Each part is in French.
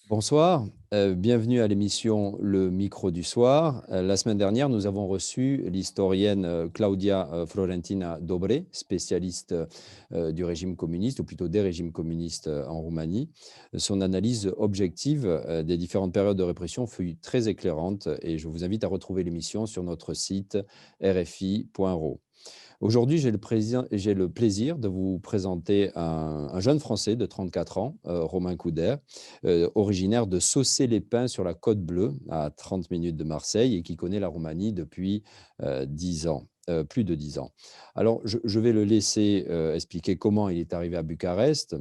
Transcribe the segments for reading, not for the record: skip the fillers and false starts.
Bonsoir, bienvenue à l'émission Le micro du soir. La semaine dernière, nous avons reçu l'historienne Claudia Florentina Dobre, spécialiste du régime communiste, ou plutôt des régimes communistes en Roumanie. Son analyse objective des différentes périodes de répression fut très éclairante et je vous invite à retrouver l'émission sur notre site rfi.ro. Aujourd'hui, j'ai le plaisir de vous présenter un jeune Français de 34 ans, Romain Couder, originaire de Saucé-les-Pins sur la Côte Bleue, à 30 minutes de Marseille, et qui connaît la Roumanie depuis 10 ans, plus de 10 ans. Alors, je vais le laisser expliquer comment il est arrivé à Bucarest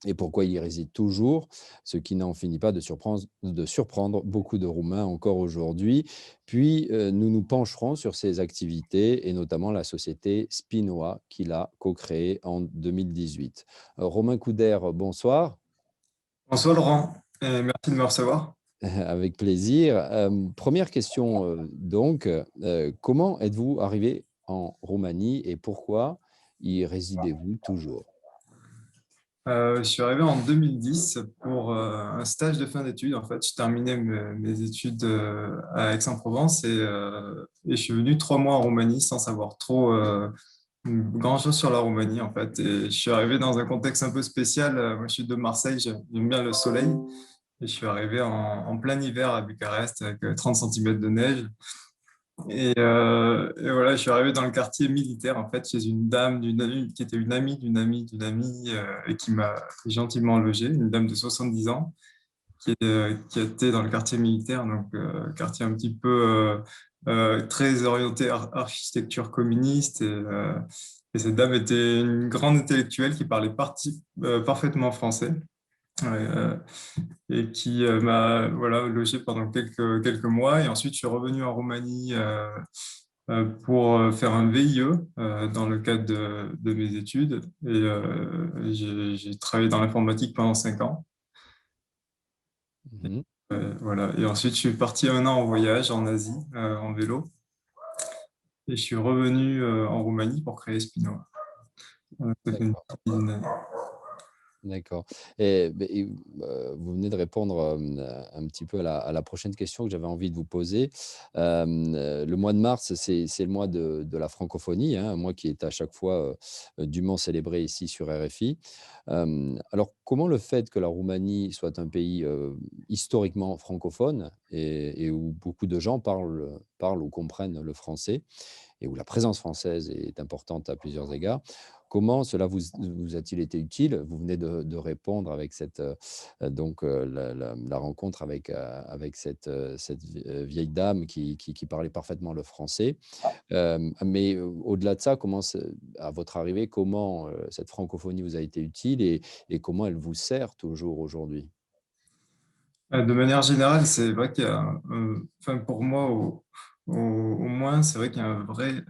et pourquoi il y réside toujours, ce qui n'en finit pas de surprendre beaucoup de Roumains encore aujourd'hui. Puis, nous nous pencherons sur ses activités et notamment la société Spinoa qu'il a co-créée en 2018. Romain Couder, bonsoir. Bonsoir Laurent, et merci de me recevoir. Avec plaisir. Première question, donc, comment êtes-vous arrivé en Roumanie et pourquoi y résidez-vous toujours? Je suis arrivé en 2010 pour un stage de fin d'études. En fait, je terminais mes études à Aix-en-Provence et je suis venu 3 mois en Roumanie sans savoir trop grand-chose sur la Roumanie en fait. Et je suis arrivé dans un contexte un peu spécial. Moi, je suis de Marseille, j'aime bien le soleil. Et je suis arrivé en plein hiver à Bucarest avec 30 cm de neige. Et voilà, je suis arrivé dans le quartier militaire, en fait, chez une dame qui était une amie d'une amie d'une amie et qui m'a gentiment logé, une dame de 70 ans qui était dans le quartier militaire, donc quartier un petit peu très orienté architecture communiste. Et cette dame était une grande intellectuelle qui parlait parfaitement français. Ouais, et qui m'a voilà, logé pendant quelques mois. Et ensuite, je suis revenu en Roumanie pour faire un VIE dans le cadre de mes études. Et j'ai travaillé dans l'informatique pendant 5 ans. Mhm. Voilà. Et ensuite, je suis parti un an en voyage en Asie, en vélo. Et je suis revenu en Roumanie pour créer Spinoa. Ça fait une D'accord. petite dizaine d'années. D'accord vous venez de répondre, un petit peu à la prochaine question que j'avais envie de vous poser. Le mois de mars, c'est le mois de la francophonie, hein, un mois qui est à chaque fois, dûment célébré ici sur RFI. Alors comment le fait que la Roumanie soit un pays, historiquement francophone et où beaucoup de gens parlent ou comprennent le français et où la présence française est importante à plusieurs égards. Comment cela vous a-t-il été utile? Vous venez de répondre avec la rencontre avec cette vieille dame qui parlait parfaitement le français. Mais au-delà de ça, à votre arrivée, comment cette francophonie vous a été utile et comment elle vous sert toujours aujourd'hui? De manière générale, c'est vrai qu'il y a, enfin pour moi au moins, c'est vrai qu'il y a un vrai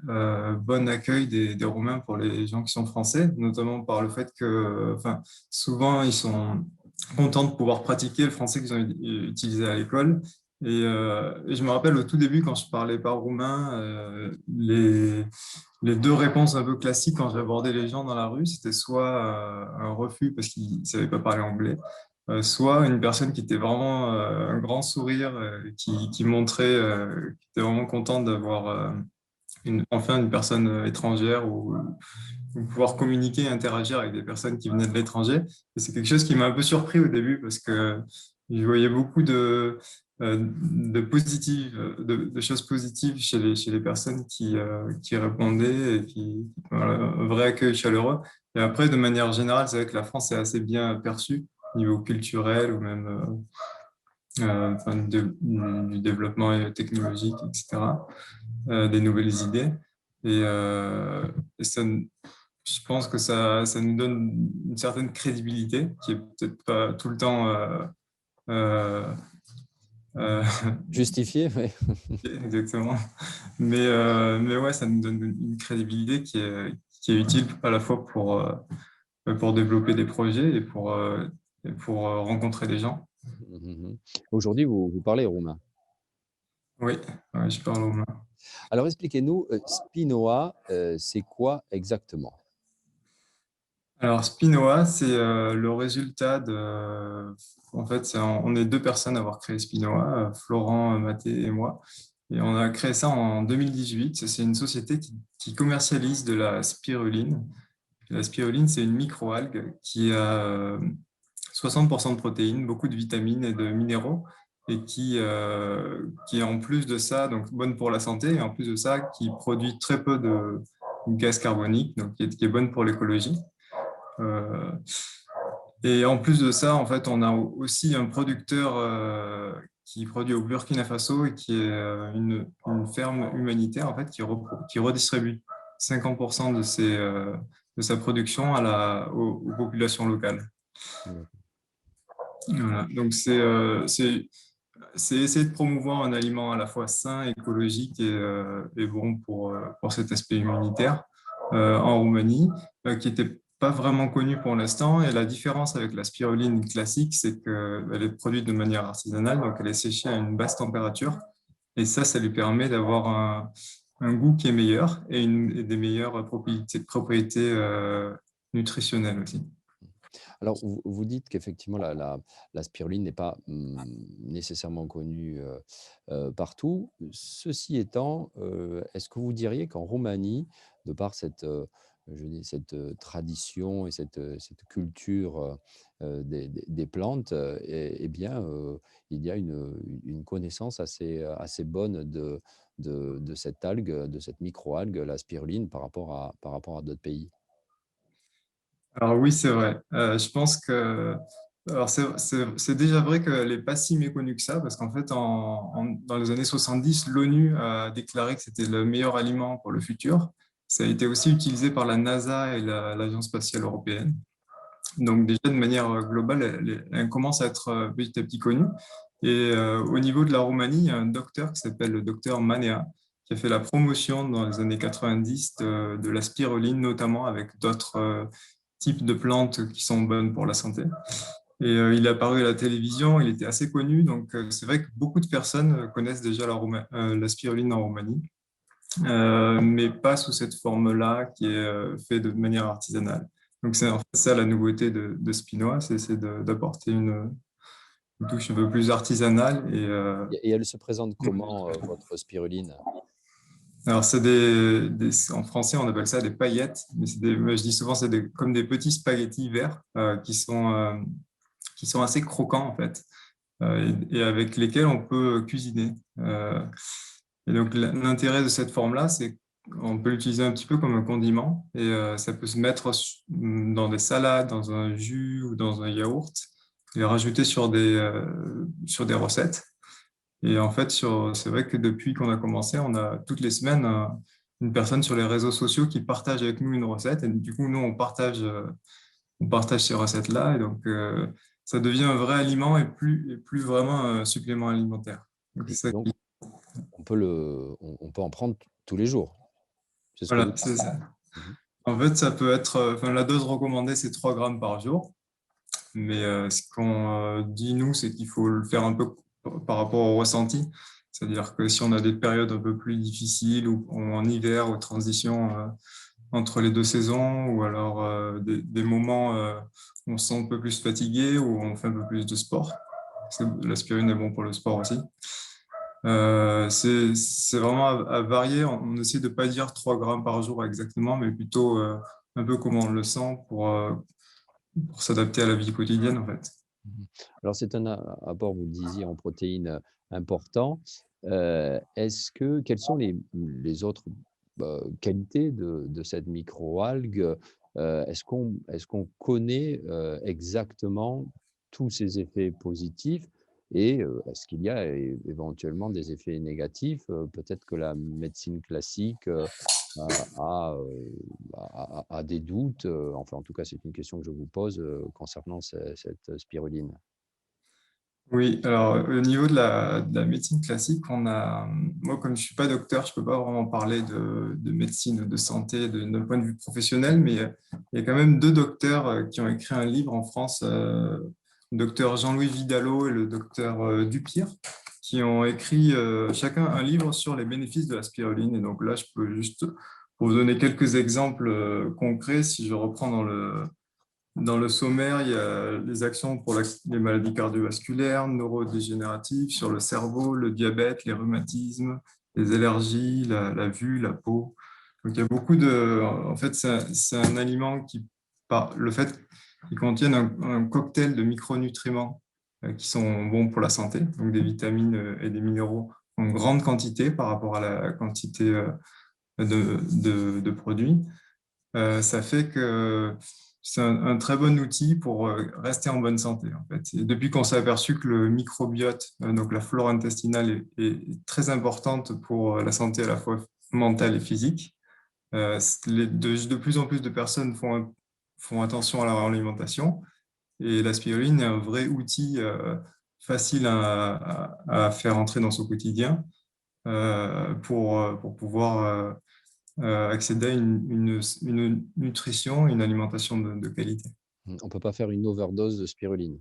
bon accueil des Roumains pour les gens qui sont français, notamment par le fait que, enfin, souvent ils sont contents de pouvoir pratiquer le français qu'ils ont utilisé à l'école. Et je me rappelle au tout début, quand je parlais pas roumain, les deux réponses un peu classiques quand j'abordais les gens dans la rue, c'était soit un refus parce qu'ils ne savaient pas parler anglais, soit une personne qui était vraiment un grand sourire, qui montrait, qui était vraiment contente d'avoir enfin une personne étrangère ou pouvoir communiquer et interagir avec des personnes qui venaient de l'étranger. Et c'est quelque chose qui m'a un peu surpris au début parce que je voyais beaucoup de choses positives chez les personnes qui répondaient et voilà, un vrai accueil chaleureux. Et après, de manière générale, c'est vrai que la France est assez bien perçue au niveau culturel ou même enfin, du développement technologique, etc., des nouvelles idées. Et ça, je pense que ça nous donne une certaine crédibilité qui est peut-être pas tout le temps euh, euh, Justifié? Oui. exactement. Mais ouais, ça nous donne une crédibilité qui est utile à la fois pour développer des projets et pour rencontrer des gens. Mmh. Aujourd'hui, vous parlez roumain. Oui, ouais, je parle au Alors expliquez-nous, Spinoa, c'est quoi exactement? Alors, Spinoa, c'est le résultat de En fait, on est deux personnes à avoir créé Spinoa, Florent Maté et moi. Et on a créé ça en 2018. C'est une société qui commercialise de la spiruline. La spiruline, c'est une microalgue qui a 60% de protéines, beaucoup de vitamines et de minéraux, et qui en plus de ça, donc bonne pour la santé, et en plus de ça, qui produit très peu de gaz carbonique, donc qui est bonne pour l'écologie. Euh, et en plus de ça, en fait, on a aussi un producteur qui produit au Burkina Faso et qui est une ferme humanitaire en fait, qui redistribue 50% de sa production aux populations locales. Voilà. Donc, c'est essayer de promouvoir un aliment à la fois sain, écologique et bon pour cet aspect immunitaire en Roumanie, qui n'était pas vraiment connu pour l'instant. Et la différence avec la spiruline classique, c'est qu'elle est produite de manière artisanale, donc elle est séchée à une basse température. Et ça lui permet d'avoir un goût qui est meilleur et des meilleures propriétés nutritionnelles aussi. Alors, vous dites qu'effectivement, la spiruline n'est pas nécessairement connue partout. Ceci étant, est-ce que vous diriez qu'en Roumanie, de par cette tradition et cette culture des plantes, eh bien, il y a une connaissance assez bonne de cette algue, de cette microalgue, la spiruline, par rapport à d'autres pays? Alors oui, c'est vrai. Je pense que alors c'est déjà vrai qu'elle n'est pas si méconnue que ça, parce qu'en fait, dans les années 70, l'ONU a déclaré que c'était le meilleur aliment pour le futur. Ça a été aussi utilisé par la NASA et l'Agence spatiale européenne. Donc déjà, de manière globale, elle commence à être petit à petit connue. Et au niveau de la Roumanie, il y a un docteur qui s'appelle le docteur Manea, qui a fait la promotion dans les années 90 de la spiruline, notamment avec d'autres types de plantes qui sont bonnes pour la santé. Et il est apparu à la télévision, il était assez connu, donc c'est vrai que beaucoup de personnes connaissent déjà la spiruline en Roumanie, mais pas sous cette forme-là qui est faite de manière artisanale. Donc c'est en fait ça la nouveauté de Spinoa, c'est d'apporter une touche un peu plus artisanale. Et elle se présente comment, votre spiruline? Alors en français on appelle ça des paillettes, mais moi, je dis souvent comme des petits spaghettis verts qui sont assez croquants en fait, et avec lesquels on peut cuisiner. Et donc l'intérêt de cette forme-là, c'est qu'on peut l'utiliser un petit peu comme un condiment et ça peut se mettre dans des salades, dans un jus ou dans un yaourt et rajouter sur des recettes. Et en fait, c'est vrai que depuis qu'on a commencé, on a toutes les semaines une personne sur les réseaux sociaux qui partage avec nous une recette. Et du coup, nous, on partage ces recettes-là. Et donc, ça devient un vrai aliment et plus vraiment un supplément alimentaire. Donc, Et c'est ça donc, on peut en prendre tous les jours. C'est ce que vous voilà, dites. c'est ça. Mhm. En fait, ça peut être, enfin, la dose recommandée, c'est 3 grammes par jour. Mais ce qu'on dit, nous, c'est qu'il faut le faire un peu par rapport au ressenti. C'est-à-dire que si on a des périodes un peu plus difficiles ou en hiver, aux transitions entre les deux saisons, ou alors des moments où on se sent un peu plus fatigué, ou on fait un peu plus de sport, parce que l'aspirine est bon pour le sport aussi. C'est vraiment à varier. On essaie de ne pas dire 3 grammes par jour exactement, mais plutôt un peu comme on le sent pour s'adapter à la vie quotidienne, en fait. Mhm. Alors, c'est un apport, vous le disiez, en protéines important. Quelles sont les autres qualités de cette microalgue? Est-ce qu'on connaît exactement tous ses effets positifs et est-ce qu'il y a éventuellement des effets négatifs? Peut-être que la médecine classique a des doutes. Enfin, en tout cas, c'est une question que je vous pose concernant cette spiruline. Oui, alors au niveau de la médecine classique, moi comme je suis pas docteur, je peux pas vraiment parler de médecine, de santé d'un point de vue professionnel, mais il y a quand même deux docteurs qui ont écrit un livre en France, le docteur Jean-Louis Vidalot et le docteur Dupire, qui ont écrit chacun un livre sur les bénéfices de la spiruline. Et donc là, je peux juste pour vous donner quelques exemples concrets, si je reprends Dans le sommaire, il y a les actions pour les maladies cardiovasculaires, neurodégénératives, sur le cerveau, le diabète, les rhumatismes, les allergies, la vue, la peau. Donc, il y a beaucoup de... En fait, c'est un aliment qui, par le fait qu'il contienne un cocktail de micronutriments qui sont bons pour la santé, donc des vitamines et des minéraux en grande quantité par rapport à la quantité de produits. Ça fait que c'est un très bon outil pour rester en bonne santé, en fait. Et depuis qu'on s'est aperçu que le microbiote, donc la flore intestinale, est très importante pour la santé à la fois mentale et physique, de plus en plus de personnes font attention à leur alimentation. Et la spiruline est un vrai outil facile à faire entrer dans son quotidien pour pouvoir accéder à une nutrition, une alimentation de qualité. On ne peut pas faire une overdose de spiruline.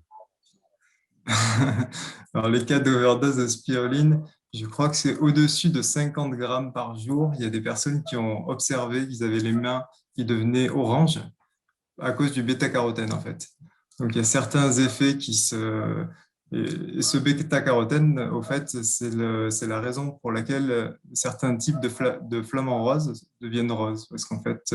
Alors, les cas d'overdose de spiruline, je crois que c'est au-dessus de 50 grammes par jour. Il y a des personnes qui ont observé qu'ils avaient les mains qui devenaient oranges à cause du bêta-carotène, en fait. Donc, il y a certains effets qui se... Et ce bêta-carotène, au fait, c'est la raison pour laquelle certains types de flamants roses deviennent roses. Parce qu'en fait,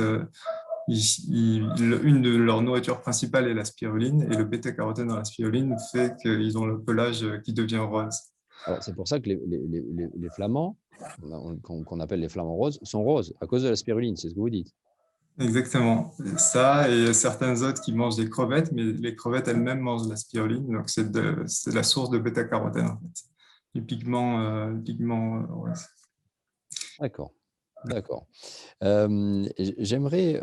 une de leurs nourritures principales est la spiruline, et le bêta-carotène dans la spiruline fait qu'ils ont le pelage qui devient rose. Alors, c'est pour ça que les flamands, qu'on appelle les flamants roses, sont roses à cause de la spiruline, c'est ce que vous dites. Exactement. Ça et certains autres qui mangent des crevettes, mais les crevettes elles-mêmes mangent de la spiruline, donc c'est la source de bêta-carotène en fait. Du pigment rose. D'accord. D'accord. J'aimerais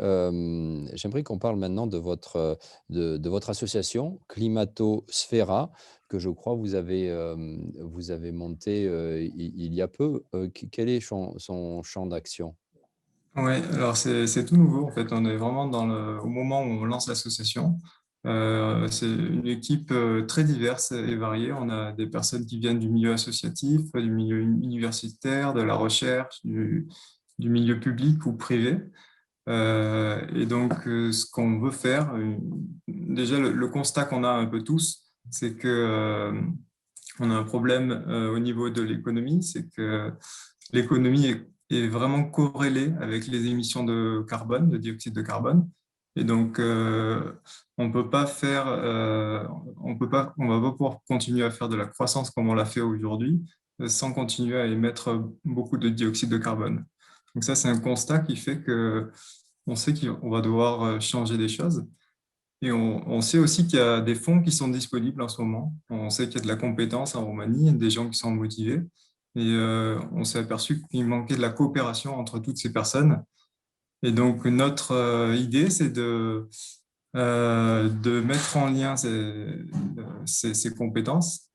qu'on parle maintenant de votre association Climato-Sphera, que je crois vous avez montée il y a peu. Quel est son champ d'action? Oui, alors c'est tout nouveau en fait. On est vraiment au moment où on lance l'association. C'est une équipe très diverse et variée. On a des personnes qui viennent du milieu associatif, du milieu universitaire, de la recherche, du milieu public ou privé. Et donc, ce qu'on veut faire, déjà le constat qu'on a un peu tous, c'est que on a un problème au niveau de l'économie, c'est que l'économie est vraiment corrélée avec les émissions de carbone, de dioxyde de carbone. Et donc, on peut pas faire, on va pas pouvoir continuer à faire de la croissance comme on l'a fait aujourd'hui, sans continuer à émettre beaucoup de dioxyde de carbone. Donc ça, c'est un constat qui fait que on sait qu'on va devoir changer des choses. Et on sait aussi qu'il y a des fonds qui sont disponibles en ce moment. On sait qu'il y a de la compétence en Roumanie, des gens qui sont motivés. Et on s'est aperçu qu'il manquait de la coopération entre toutes ces personnes. Et donc, notre idée, c'est de mettre en lien ces compétences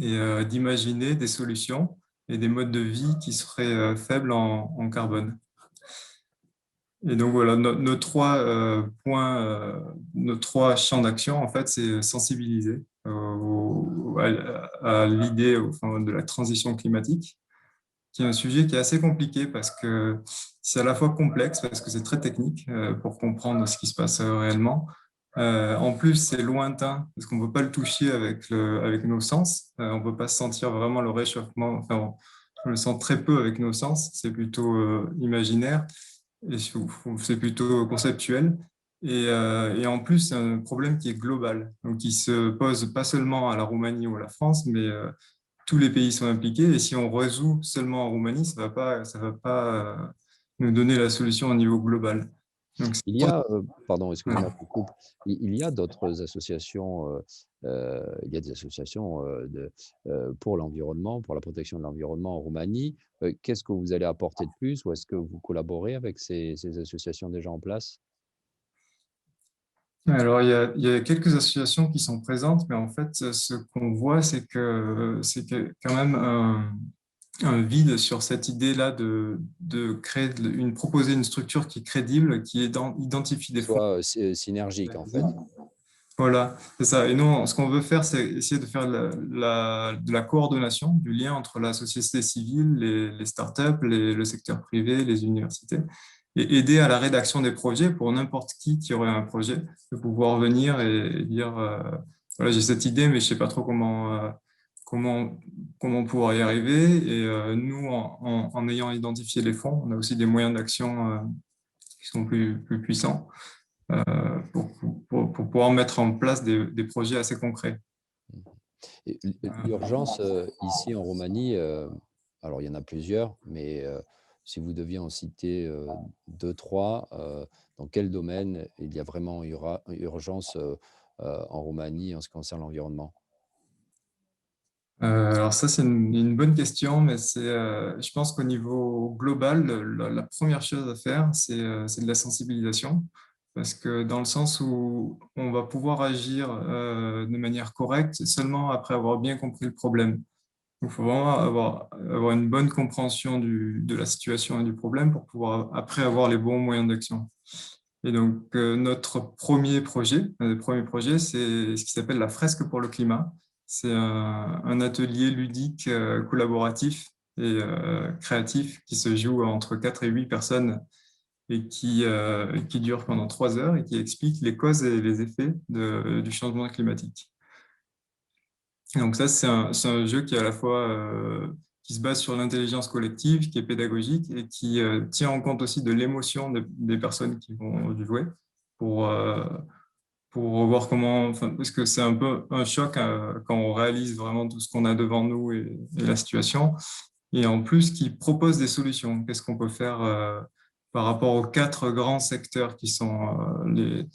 et d'imaginer des solutions et des modes de vie qui seraient faibles en carbone. Et donc voilà, nos trois points, nos trois champs d'action, en fait, c'est sensibiliser à l'idée enfin, de la transition climatique, qui est un sujet qui est assez compliqué parce que c'est à la fois complexe, parce que c'est très technique pour comprendre ce qui se passe réellement. En plus, c'est lointain, parce qu'on ne peut pas le toucher avec nos sens. On ne peut pas sentir vraiment le réchauffement. Enfin, on le sent très peu avec nos sens. C'est plutôt imaginaire. Et c'est plutôt conceptuel. Et en plus, c'est un problème qui est global, donc qui se pose pas seulement à la Roumanie ou à la France, mais tous les pays sont impliqués. Et si on résout seulement en Roumanie, ça va pas nous donner la solution au niveau global. Donc, Il y a, pardon, voilà. excusez-moi, je vous coupe. Il y a d'autres associations, il y a des associations pour l'environnement, pour la protection de l'environnement en Roumanie. Qu'est-ce que vous allez apporter de plus ou est-ce que vous collaborez avec ces associations déjà en place? Alors, il y a quelques associations qui sont présentes, mais en fait, ce qu'on voit, c'est que quand même un vide sur cette idée-là de proposer une structure qui est crédible, identifie Qui des fonds. soit synergique en fait. Voilà, c'est ça. Et nous, ce qu'on veut faire, c'est essayer de faire de la coordination, du lien entre la société civile, les startups, le secteur privé, les universités, et aider à la rédaction des projets pour n'importe qui aurait un projet, de pouvoir venir et dire voilà, j'ai cette idée, mais je sais pas trop comment, comment pouvoir y arriver. Et nous, en ayant identifié les fonds, on a aussi des moyens d'action qui sont plus puissants pour pouvoir mettre en place des projets assez concrets. Et l'urgence ici en Roumanie, alors il y en a plusieurs, mais si vous deviez en citer deux, trois, dans quel domaine il y a vraiment urgence en Roumanie en ce qui concerne l'environnement? Alors ça, c'est une bonne question, mais je pense qu'au niveau global, la première chose à faire, c'est de la sensibilisation, parce que dans le sens où on va pouvoir agir de manière correcte seulement après avoir bien compris le problème. Il faut vraiment avoir une bonne compréhension de la situation et du problème pour pouvoir après avoir les bons moyens d'action. Et donc, notre premier projet, c'est ce qui s'appelle la fresque pour le climat. C'est un atelier ludique, collaboratif et créatif qui se joue entre 4 et 8 personnes et qui dure pendant 3 heures et qui explique les causes et les effets du changement climatique. Donc ça, c'est un jeu qui est à la fois qui se base sur l'intelligence collective, qui est pédagogique et qui tient en compte aussi de l'émotion des personnes qui vont jouer pour, euh, pour voir comment, enfin, parce que c'est un peu un choc quand on réalise vraiment tout ce qu'on a devant nous et la situation. Et en plus, qui propose des solutions. Qu'est-ce qu'on peut faire par rapport aux 4 grands secteurs qui sont les,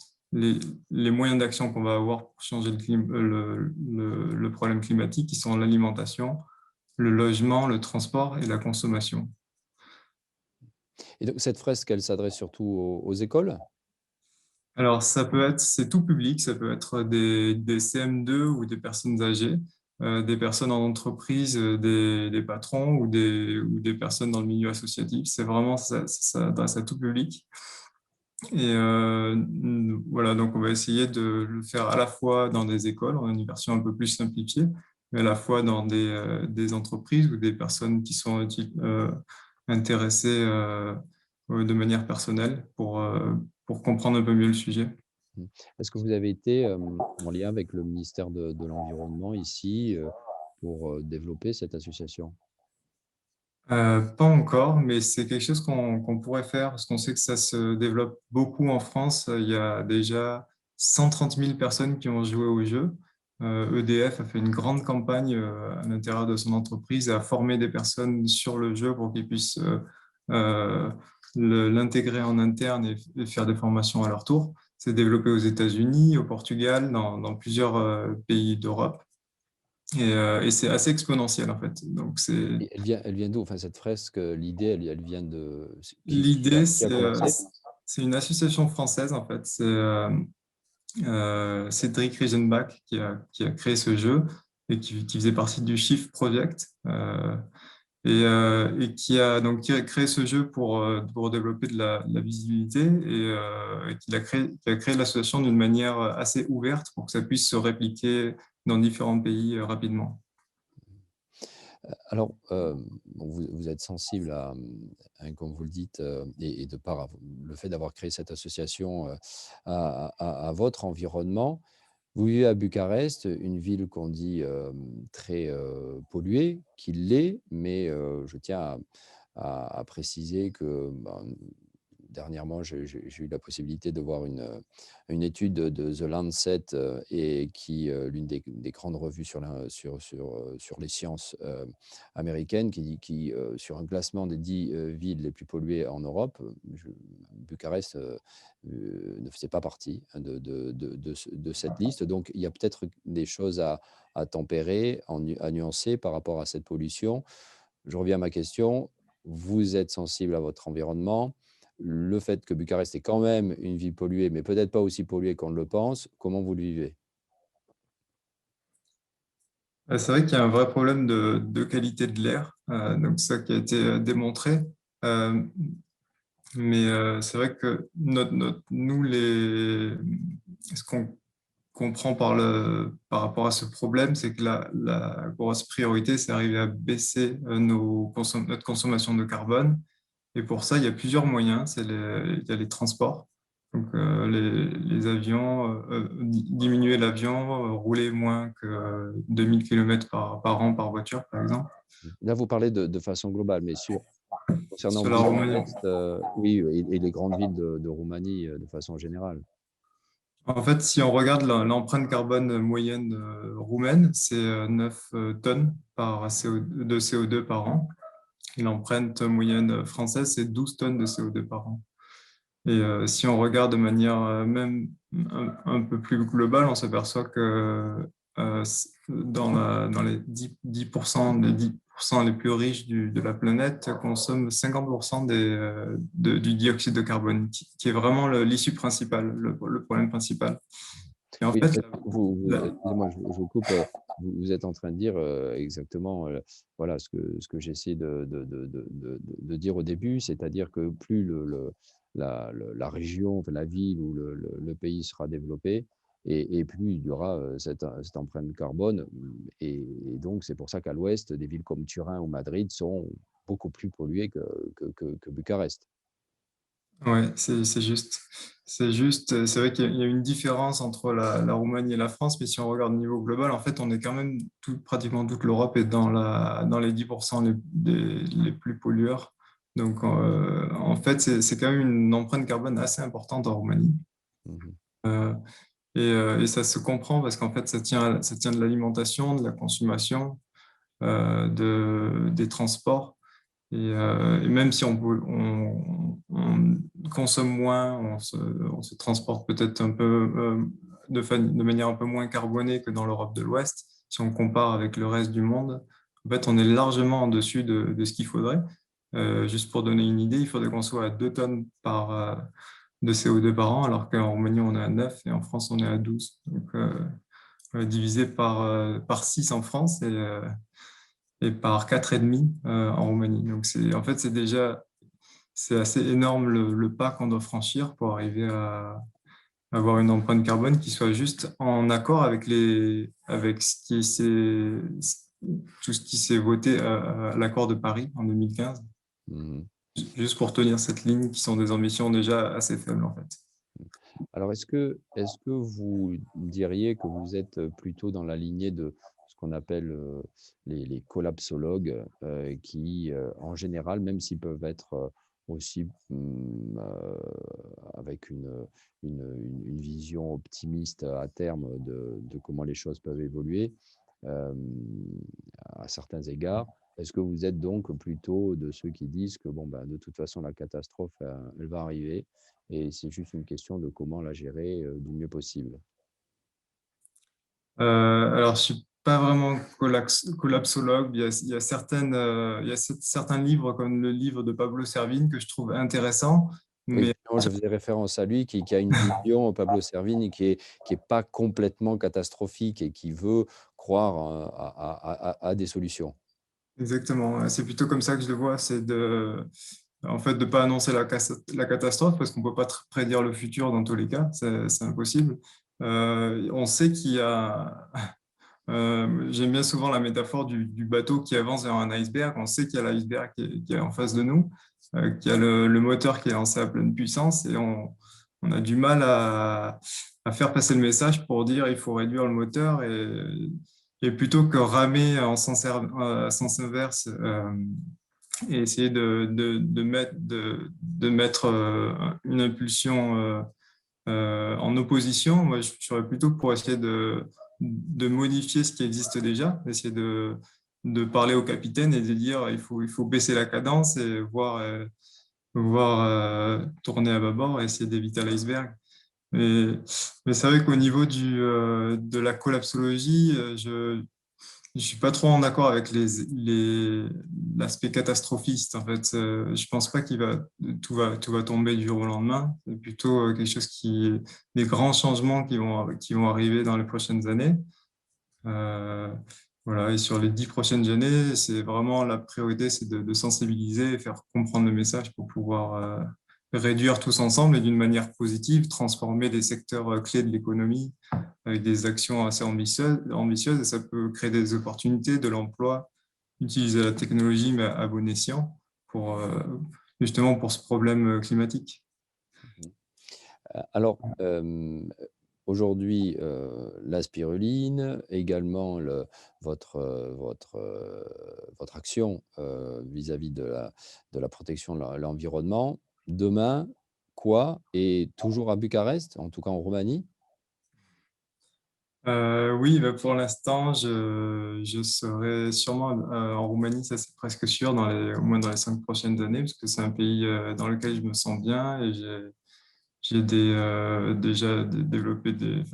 les moyens d'action qu'on va avoir pour changer le problème climatique, qui sont l'alimentation, le logement, le transport et la consommation. Et donc cette fresque, elle s'adresse surtout aux écoles? Alors, c'est tout public, ça peut être des CM2 ou des personnes âgées, des personnes en entreprise, des patrons ou des personnes dans le milieu associatif. C'est vraiment, ça s'adresse à tout public. Et voilà, donc on va essayer de le faire à la fois dans des écoles, on a une version un peu plus simplifiée, mais à la fois dans des entreprises ou des personnes qui sont intéressées de manière personnelle pour comprendre un peu mieux le sujet. Mmh. Est-ce que vous avez été en lien avec le ministère de l'Environnement ici pour développer cette association? Pas encore, mais c'est quelque chose qu'on pourrait faire parce qu'on sait que ça se développe beaucoup en France. Il y a déjà 130 000 personnes qui ont joué au jeu. EDF a fait une grande campagne à l'intérieur de son entreprise et a formé des personnes sur le jeu pour qu'ils puissent euh, l'intégrer en interne et faire des formations à leur tour. C'est développé aux États-Unis, au Portugal, dans plusieurs pays d'Europe. Et c'est assez exponentiel en fait. Donc c'est Et elle vient d'où? Enfin, cette fresque, l'idée, elle vient de... l'idée, qui a commencé? c'est une association française en fait. C'est Cédric Riesenbach qui a créé ce jeu et qui faisait partie du Shift Project et qui a créé ce jeu pour développer de la visibilité et qui a créé l'association d'une manière assez ouverte pour que ça puisse se répliquer dans différents pays rapidement. Alors, bon, vous êtes sensible à, comme vous le dites, et de par le fait d'avoir créé cette association à votre environnement. Vous vivez à Bucarest, une ville qu'on dit très polluée, qui l'est, mais je tiens à préciser que dernièrement, j'ai eu la possibilité de voir une étude de The Lancet, et qui l'une des grandes revues sur les sciences américaines, qui dit sur un classement des 10 villes les plus polluées en Europe, Bucarest ne faisait pas partie de cette liste. Donc, il y a peut-être des choses à tempérer, à nuancer par rapport à cette pollution. Je reviens à ma question. Vous êtes sensible à votre environnement. Le fait que Bucarest est quand même une ville polluée, mais peut-être pas aussi polluée qu'on le pense, comment vous le vivez? C'est vrai qu'il y a un vrai problème de qualité de l'air, donc ça qui a été démontré. Euh, mais c'est vrai que nous, ce qu'on comprend par rapport à ce problème, c'est que la grosse priorité, c'est d'arriver à baisser notre consommation de carbone Et pour ça, il y a plusieurs moyens. Il y a les transports, donc les avions, diminuer l'avion, rouler moins que 2000 km par an par voiture, par exemple. Là, vous parlez de façon globale, mais concernant Sur la Roumanie. Bucarest, oui, et les grandes villes de Roumanie de façon générale. En fait, si on regarde l'empreinte carbone moyenne roumaine, c'est 9 tonnes de CO2 par an. Et l'empreinte moyenne française, c'est 12 tonnes de CO2 par an. Et si on regarde de manière même un peu plus globale, on s'aperçoit que dans les 10%, les 10% les plus riches de la planète consomment 50% du dioxyde de carbone, qui est vraiment l'issue principale, le problème principal. Et en Oui, fait, excusez-moi, je vous coupe. Vous êtes en train de dire exactement voilà, ce que j'essaie de dire au début, c'est-à-dire que plus la région, enfin, la ville ou le pays sera développé, et plus il y aura cette empreinte carbone. Et donc, c'est pour ça qu'à l'ouest, des villes comme Turin ou Madrid sont beaucoup plus polluées que Bucarest. ouais, c'est juste. C'est juste. C'est vrai qu'il y a une différence entre la Roumanie et la France, mais si on regarde au niveau global, en fait, on est quand même pratiquement toute l'Europe est dans les 10% les plus pollueurs. Donc, en fait, c'est quand même une empreinte carbone assez importante en Roumanie. Mhm. Euh, et ça se comprend parce qu'en fait, ça tient de l'alimentation, de la consommation, des transports. Et même si on consomme moins, on se transporte peut-être un peu de manière un peu moins carbonée que dans l'Europe de l'Ouest, si on compare avec le reste du monde, en fait, on est largement en dessus de ce qu'il faudrait. Juste pour donner une idée, il faudrait qu'on soit à 2 tonnes de CO2 par an, alors qu'en Roumanie, on est à 9 et en France, on est à 12. Donc, divisé par 6 en France et par 4,5 en Roumanie. Donc, en fait, c'est assez énorme le pas qu'on doit franchir pour arriver à avoir une empreinte carbone qui soit juste en accord avec tout ce qui s'est voté à l'accord de Paris en 2015, Mhm. juste pour tenir cette ligne qui sont des ambitions déjà assez faibles en fait. Alors, est-ce que vous diriez que vous êtes plutôt dans la lignée de ce qu'on appelle les collapsologues, qui, en général, même s'ils peuvent être aussi avec une vision optimiste à terme de comment les choses peuvent évoluer, euh, à certains égards, est-ce que vous êtes donc plutôt de ceux qui disent que bon, ben, de toute façon, la catastrophe, elle va arriver, et c'est juste une question de comment la gérer du mieux possible? Alors, je suis pas vraiment collapsologue. Il y a certains livres comme le livre de Pablo Servigne que je trouve intéressant, Oui, mais non, je faisais référence à lui qui a une vision, Pablo Servigne, qui est pas complètement catastrophique et qui veut croire à des solutions. exactement. C'est plutôt comme ça que je le vois, en fait, de pas annoncer la catastrophe parce qu'on peut pas prédire le futur dans tous les cas, c'est impossible. On sait qu'il y a, j'aime bien souvent la métaphore du bateau qui avance vers un iceberg. On sait qu'il y a l'iceberg qui est en face de nous, qu'il y a le moteur qui est lancé à pleine puissance et on a du mal à faire passer le message pour dire il faut réduire le moteur et plutôt que ramer sens inverse et essayer de mettre une impulsion en opposition, moi, je serais plutôt pour essayer de modifier ce qui existe déjà, essayer de parler au capitaine et de dire il faut baisser la cadence et voir tourner à bâbord et essayer d'éviter l'iceberg. Mais c'est vrai qu'au niveau de la collapsologie, je suis pas trop en accord avec l'aspect catastrophiste. En fait, je pense pas tout va tomber du jour au lendemain. C'est plutôt quelque chose des grands changements qui vont arriver dans les prochaines années. Euh, voilà. Et sur les 10 prochaines années, c'est vraiment la priorité, c'est de sensibiliser et faire comprendre le message pour pouvoir réduire tous ensemble et d'une manière positive, transformer les secteurs clés de l'économie avec des actions assez ambitieuses et ça peut créer des opportunités, de l'emploi, utiliser la technologie mais à bon escient pour justement pour ce problème climatique. Alors, aujourd'hui, la spiruline, également votre action vis-à-vis de la protection de l'environnement. Demain, quoi? Et toujours à Bucarest, en tout cas en Roumanie? Oui, bah, pour l'instant, je serai sûrement en Roumanie, ça c'est presque sûr, au moins dans les 5 prochaines années, parce que c'est un pays dans lequel je me sens bien et j'ai déjà développé du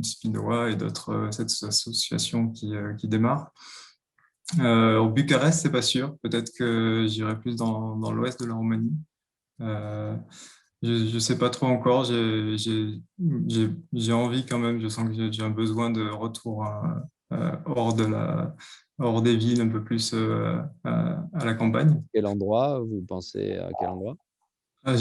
Spinoa et d'autres cette association qui démarre. Au Bucarest, c'est pas sûr. Peut-être que j'irai plus dans l'ouest de la Roumanie. Euh, je sais pas trop encore. J'ai envie quand même. Je sens que j'ai un besoin de retour hors des villes, un peu plus à la campagne. Quel endroit? Vous pensez à quel endroit? Bah,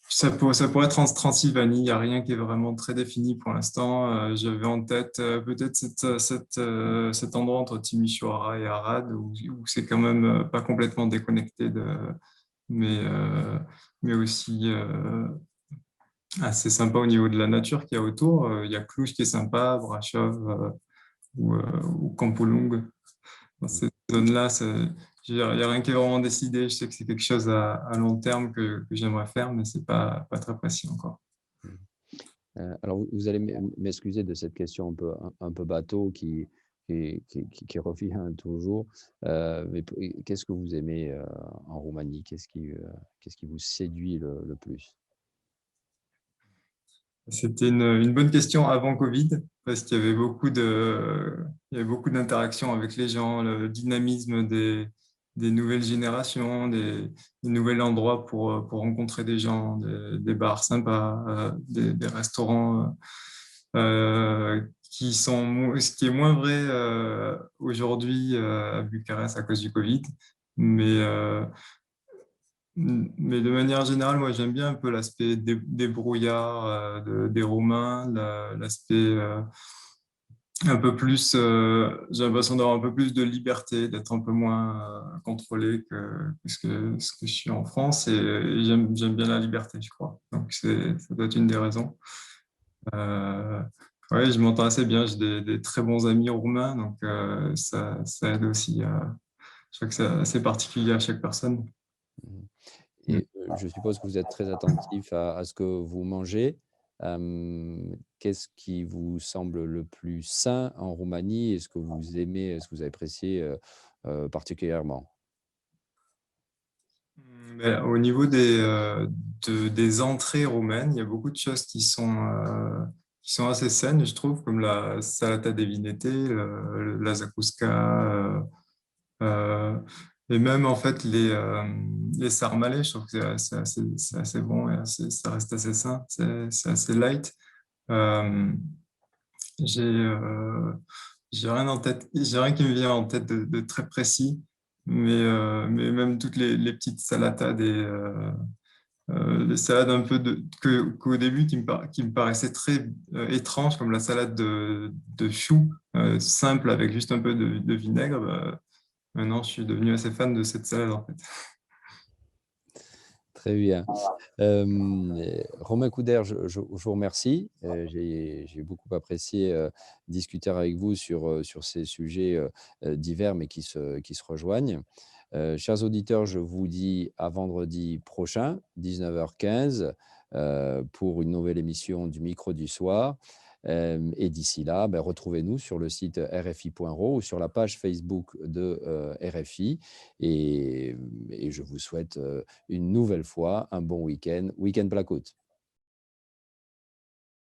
ça pourrait être en Transylvanie. Il n'y a rien qui est vraiment très défini pour l'instant. J'avais en tête peut-être cet endroit entre Timișoara et Arad où c'est quand même pas complètement déconnecté mais, euh, mais aussi assez sympa au niveau de la nature qu'il y a autour. Il y a Cluj qui est sympa, Brasov ou Campulung. Dans cette zone-là, il n'y a rien qui est vraiment décidé. Je sais que c'est quelque chose à long terme que j'aimerais faire, mais c'est pas très précis encore. Alors, vous allez m'excuser de cette question un peu bateau qui revient toujours. Mais qu'est-ce que vous aimez en Roumanie? Qu'est-ce qui vous séduit le plus? C'était une bonne question avant Covid, parce qu'il y avait il y avait beaucoup d'interactions avec les gens, le dynamisme des nouvelles générations, des nouveaux endroits pour rencontrer des gens, des bars sympas, des restaurants ce qui est moins vrai aujourd'hui à Bucarest à cause du Covid. Mais, euh, mais de manière générale, moi, j'aime bien un peu l'aspect des brouillards des Roumains, l'aspect un peu plus, j'ai l'impression d'avoir un peu plus de liberté, d'être un peu moins contrôlé que ce que je suis en France. Et j'aime bien la liberté, je crois. Donc, ça doit être une des raisons. Euh, ouais, je m'entends assez bien. J'ai des très bons amis roumains, donc ça aide aussi. Je crois que c'est assez particulier à chaque personne. Mhm. Mm. Et je suppose que vous êtes très attentif à ce que vous mangez. Qu'est-ce qui vous semble le plus sain en Roumanie? Est-ce que vous aimez, est-ce que vous appréciez particulièrement? Mais au niveau des entrées roumaines, il y a beaucoup de choses qui sont assez saines, je trouve, comme la salata de vinete, la zakouska, euh, et même en fait les sarmalés, je trouve que c'est assez bon et ça reste assez sain, c'est assez light. Euh, j'ai j'ai rien en tête, j'ai rien qui me vient en tête de très précis, mais même toutes les petites salatades les salades un peu qu'au début qui me paraissaient très étranges, comme la salade de choux simple avec juste un peu de vinaigre. Bah, maintenant, je suis devenu assez fan de cette salade en fait. Très bien. Romain Couder, je vous remercie. J'ai beaucoup apprécié discuter avec vous sur ces sujets divers, mais qui se rejoignent. Chers auditeurs, je vous dis à vendredi prochain, 19h15, pour une nouvelle émission du Micro du Soir. Et d'ici là, ben, retrouvez-nous sur le site rfi.ro ou sur la page Facebook de RFI. Et je vous souhaite une nouvelle fois un bon week-end. Week-end Placoute.